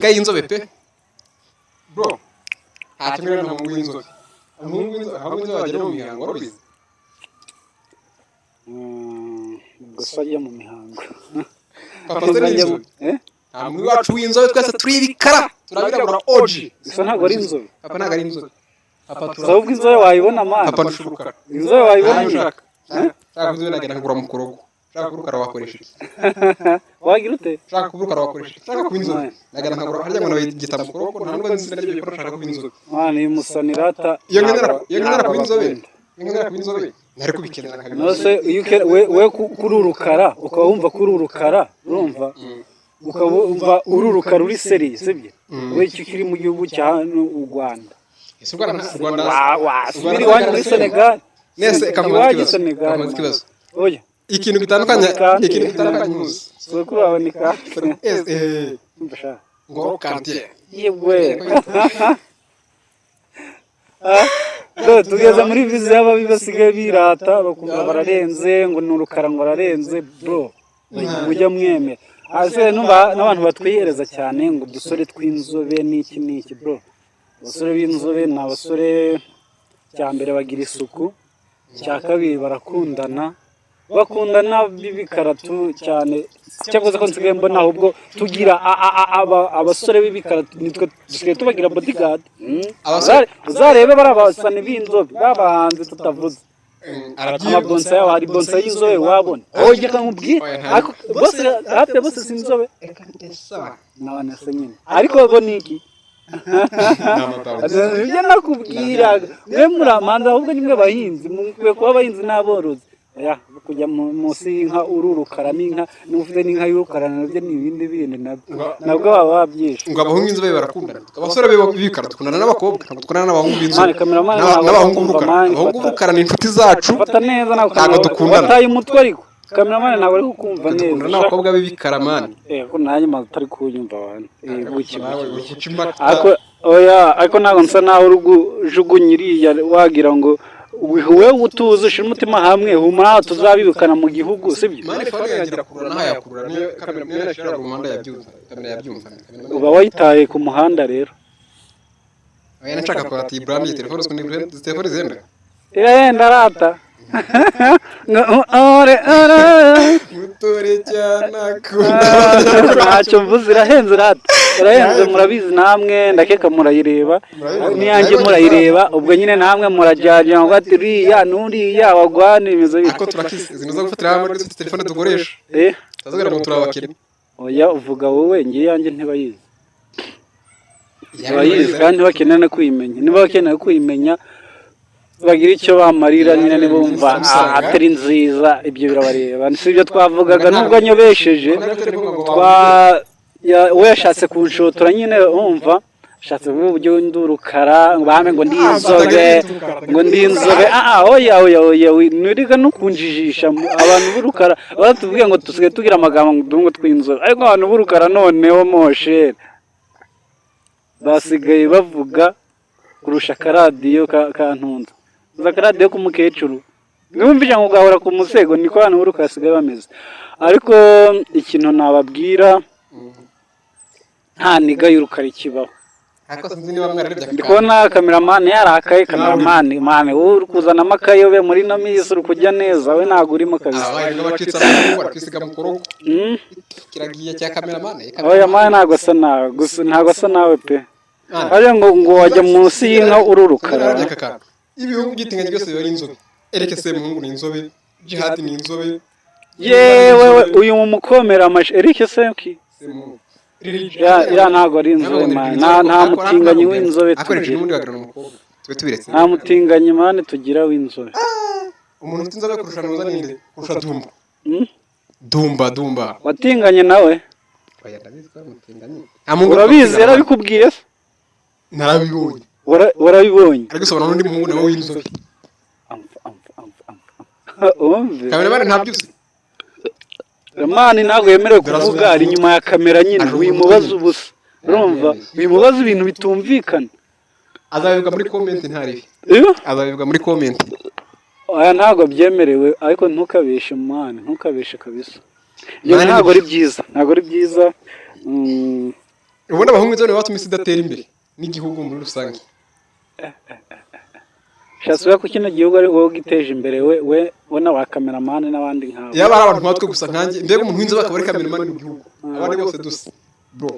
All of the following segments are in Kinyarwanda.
Kayinzobe pe bro atimira na mungu inzobe mungu inzobe hamwe bagera mu mihango warubize gusajya mu mihango papa inzobe amwe wacu w'inzobe twese turibikara turabirabura oji gusa ntago ari inzobe papa ntago ari inzobe papa turabwo inzobe wayibona man papa nushuruka inzobe wayibona ushaka inzobe nagera ngura mu kurogo shaka kurukara wakoresha iki wagira ute shaka kurukara wakoresha iki shaka kuinzobe nagera ngura harya ngo gita mu kurogo ntabwo nzi n'ibyo bikora shaka kuinzobe ni musanirata iyo ngendera kuinzobe ntari kubikenera kabiri nose we kururukara ukawumva kururukara urumva ukabumva ururukara uri seri sibye we icyo kiri mu gihugu cya u Rwanda ese Rwanda subiri wanyu muri Senegal nese kamubaza kibazo oya ikintu gitandukanye muzi so kuraboneka mbasha ngo quartier yewe tugeze muri vizi y'ababi basigaye birata bakumva bararenze ngo n'urukara ngo ararenze bro mujya mwemera ase n'abantu batwihereza cyane ngo dusore tw'inzobe n'iki bro abasore b'inzobe ni abasore cya mbere bagira isuku cya kabiri barakundana b'ibikaratu cyane cyavuze ko nsigaye mbona ahubwo tugira abasore b'ibikaratu nitwe dusigaye tubagira bodyguard uzarebe barabasane b'inzobe babahanze tutavuze amabonsa yawe hari bonsa y'inzobe wabona oye kankubwire bose si inzobe nabana se nyine ariko bo niki ibyo nakubwira mwe muramanza ahubwo nimwe bahinzi mukwiye kuba abahinzi n'aborozi kujya munsi y'inka ururukara n'inka n'ufite n'inka y'urukara nabyo ni ibindi bindi nabwo baba babyishe ngo abahungu inzobe barakundana abasore b'ibikara dukundana n'abakobwa ntabwo dukundana n'abahungu b'inzobe n'abahungu b'urukara ni inshuti zacu fata neza ntabwo dukundana wataye umutwe ariko kameramani ntabwo ari kukumva neza dukundana n'abakobwa b'ibikara mani ko nanjye maze utari kunyumva abantu ariko ntabwo nsa naho urujugunya iriya wagira ngo wewe utuze ushira umutima hamwe humura tuzabibukana mu gihugu sibyo mani fone yagira kurura nahayakurura niyo kamera mwe nashira ku muhanda yabyumva uba wayitaye ku muhanda rero oya nashaka ko ati brand ya telefone zenda irenda rata mutore cyana ntacyo mvuze irahenze rata irahenze murabizi namwe ndakeka murayireba niyanjye murayireba ubwo nyine namwe murajyanye ngo ati riya nuriya wagwane imeze ariko turakise zinoza gufatira hamwe muri telefone dukoresha tazagara mu turabakire oya uvuga wowe ngiye yanjye ntibayizi kandi bakeneye kuyimenya niba bakeneye kuyimenya bagira icyo bamarira nyine niba bumva atari nziza ibyo birabareba si ibyo twavugaga nubwo anyobesheje we yashatse kunshotora nyine wumva ashatse kuvuga uburyo ndurukara bame ngo ndi inzobe oya nuriga no kunjijisha abantu b'urukara baratubwiye ngo dusigaye tugira amagambo ngo tw'inzobe ariko abantu b'urukara noneho moshere basigaye bavuga kurusha akaradiyo kantunze zakaradiyo k'umukecuru numvise ngo ugahora ku musego niko abantu b'urukara basigaye bameze ariko ikintu nababwira nta niga y'urukara ikibaho ndi kubona kameramani yarakaye kameramani mani wowe uri kuzanamo akayobe muri ino minsi uri kujya neza we ntabwo urimo kabisa oya mani ntabwo asa nawe pe ariyo ngo wajya munsi y'inka ururukara ibihugu by'itinganya byose biba ari inzobe ereke se muhungu ni inzobe jihadi ni inzobe yewe uyu mukomera amashi erike se ya ntabwo ari inzobe nta mutinganyi w'inzobe nta mutinganyi mani tugira w'inzobe umuntu ufite inzobe kurusha nuza ninde kurusha dumba watinganye nawe urabizi yarabikubwiye se narabibonye warabibonye ariko sobanura n'undi muhungu nawe w'inzobe kamera ntabyuze mani ntabwo yemerewe kuvuga ari inyuma ya kamera nyine wimubaza ubusa urumva wimubaza ibintu bitumvikana azabivuga muri comment ntaribi azabivuga muri comment aya ntabwo byemerewe ariko ntukabeshe mani ntukabeshe kabisa ibyo ntabwo ari byiza ubona abahungu inzobe batuma isi idatera imbere n'igihugu muri rusange. Shasuye ko kino gihugu ari wowe giteje imbere we n'aba cameraman n'abandi nkawe. Yaba ari abantu nkatwe gusa nkanjye mbega umuntu w'inzobe akaba ari cameraman mu gihugu. Abandi bose dusa. Bro.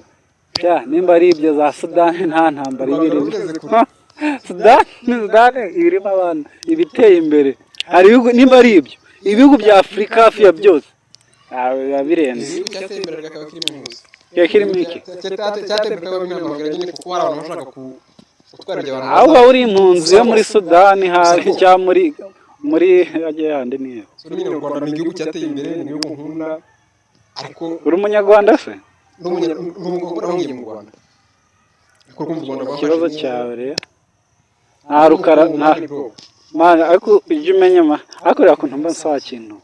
Ya nimba ari ibyo za Sudan nta ntambara ibiri. Sudan irimo abantu ibiteye imbere. Hari ibihugu nimba ari ibyo. Ibihugu bya Afrika hafi ya byose. Birenze. Cyateye imbere akaba kirimo impuzu. Kirimo iki? Cyateye imbere akaba n'amagara nyine kuko hari abantu bashaka aho uri impunzi yo muri Sudani hari cyangwa muri ajya yandi niyo nyine u Rwanda ni igihugu cyateye imbere ni igihugu nkunda ariko uri umunyarwanda se n'umunyarwanda mu Rwanda ikibazo cyawe rero nta rukara nta mana ariko ujye umenya ariko rero kuntu mba nsaba kintu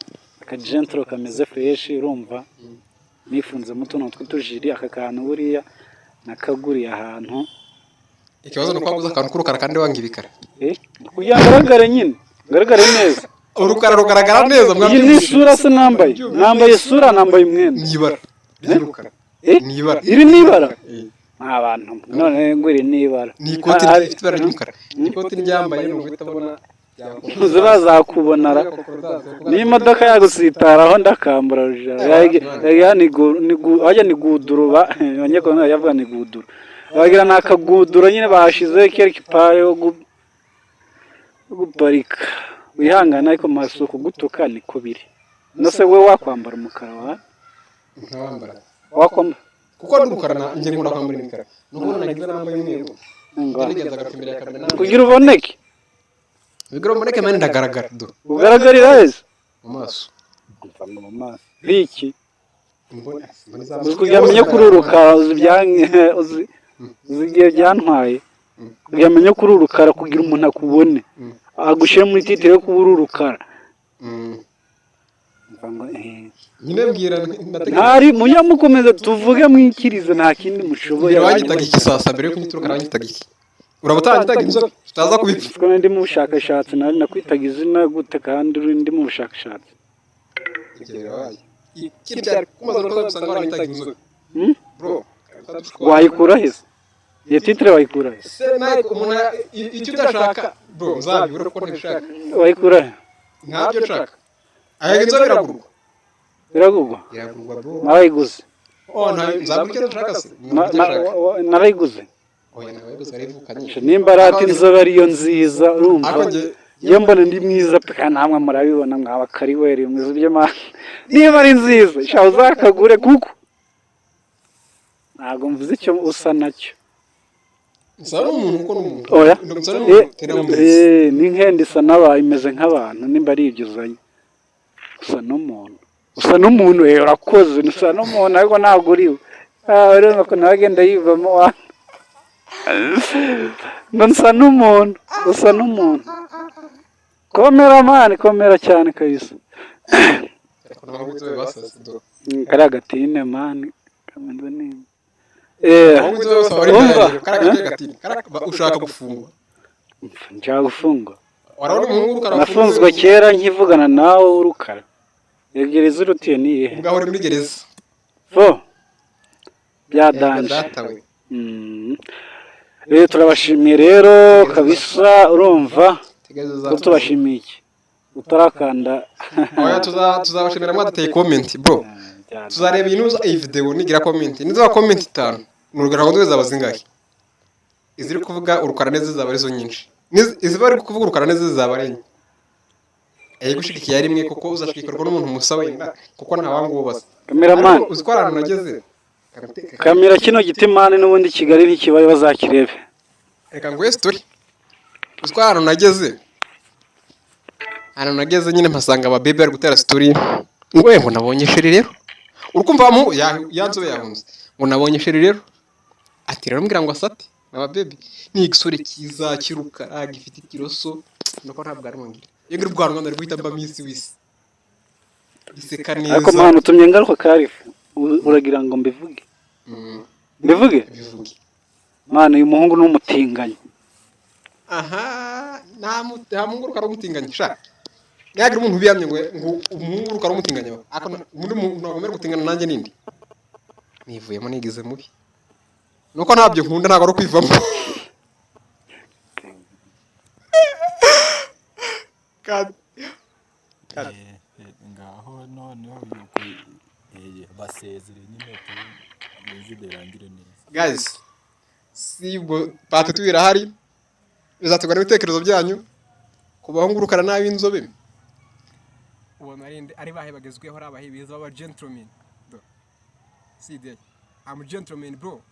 akagentro kameze fresh urumva nifunzemo utuntu tw'utujiri aka kantu buriya nakaguriye ahantu. Ikibazo nuko waguze akantu k'urukara kandi wanga ibikara. Kugira ngo agaragare nyine garagare neza. Urukara rugaragara neza mwambye. Iyi ni isura se nambaye isura nambaye umwenda. Nibara. Ry'urukara. Nibara. Iri nibara. Abantu none ngwiri nibara. Ni ikoti rifite ibara ry'umukara. Ikoti ryambaye n'ubuhita ubona uzabazakubonara n'imodoka yagusitaraho ndakambura ajya ni guduruba abanyarwanda yavuga ni guduru bagira nakaguduro nyine bashize quelque part yo guparika wihangana ariko maso kugutuka niko biri no se we wakwambara umukara nkawambara wakwambara kuko n'urukara nje nkunda kwambara imikara nuko nagize nambaye umweru kugira uboneke Bigoro mboneke mani ndagaragara do. Ugaragarira heza mu maso. Mu maso. Biki? Kugira kururuka uzigiye byantwaye. Kugira kururukara kugira umuntu akubone. Agushyira muri titire yo kubururukara. Nyine mbwira ntari munyamukomeza tuvuge mwikirize nta kindi mushoboye. Wanyitaga iki sasa mbere yo kunyituruka wanyitaga iki? Urabutangitaga inzoga tutaza kubipfa. Kuko ndi mu bushakashatsi nari nakwitaga izina gute kandi ndi mu bushakashatsi. Kirya kumaze no gusanga wanyitaga inzoga. Bro, wayikura heza. Iyo titre wayikura heza. Se naye umuntu icyo udashaka bro nzabibura ko ntibishaka. Wayikura ntabyo nshaka. Aya inzoga iragurwa. Iragurwa bro. Narayiguze. Nzabukira ndashaka se. Narayiguze. Nimba arati inzoga ariyo nziza urumva iyo mbona ndi mwiza peka namwe murabibona mwaba kariweri mwiza ibyo ma niba ari nziza sha uzakagure kuko ntago mvuze icyo usa nacyo nsaba umuntu uko n'umuntu oya ni nkende isa nabaye imeze nk'abantu nimba ari ibyo uzanye usa n'umuntu urakoze usa n'umuntu ariko ntabwo uriwe rero ko nagenda yivamo wa nsa n'umuntu usa n'umuntu komera cyane kabisa kari agatine mani kamenze neza ushaka gufungwa nshaka gufungwa nafunzwe kera nkivugana nawe urukara gereza urutiye niye ugahora muri gereza byadanje rero turabashimiye rero kabisa urumva tubashimiye iki utarakanda tuzabashimira mwadateye comment bro tuzareba iyi video nigira comment niza comment 5 n'urugero ngo zaba zingahe iziri kuvuga urukara neza zaba arizo nyinshi izi bari kuvuga urukara neza zaba ari gushikiye ari imwe kuko uzashikikorwa n'umuntu musa wenda kuko nta wangu ubaza cameraman uzikwarana nageze kamera kino gitimane n'ubundi Kigali ntikibaye bazakirebe reka ngwe story uzikwarana nageze nyine mpasanga ababebe bari gutera story ngo nabonye sheri rero urukumva mu yanzobe yahunze ngo nabonye sheri rero ati rero mbwira ngo asate ababebe ni igisore kiza kiruka gifite ikiroso nuko ntabwo ari mwangira yego rwanda ndari guhita mba misi wisi iseka neza ariko mpano utumye ngaruka karifu uragira ngo mbivuge mbivuge mwana uyu muhungu n'umutinganyi aha nta muhungu rukara umutinganyi sha yagira umuntu biyamye ngo umuhungu rukara umutinganyi muri muntu nagomera gutingana nanjye nindi nivuyemo nigize mubi nuko ntabyo nkunda ntabwo ari kwivamo ngaho noneho basezere nyine tuziderangire neza guys sibwo batatu birahari bizatugwa n'ibitekerezo byanyu kubaho ngurukana nabi inzobe ubona ari bahe bagezweho ari abahe biza baba gentlemen see there I'm a gentleman bro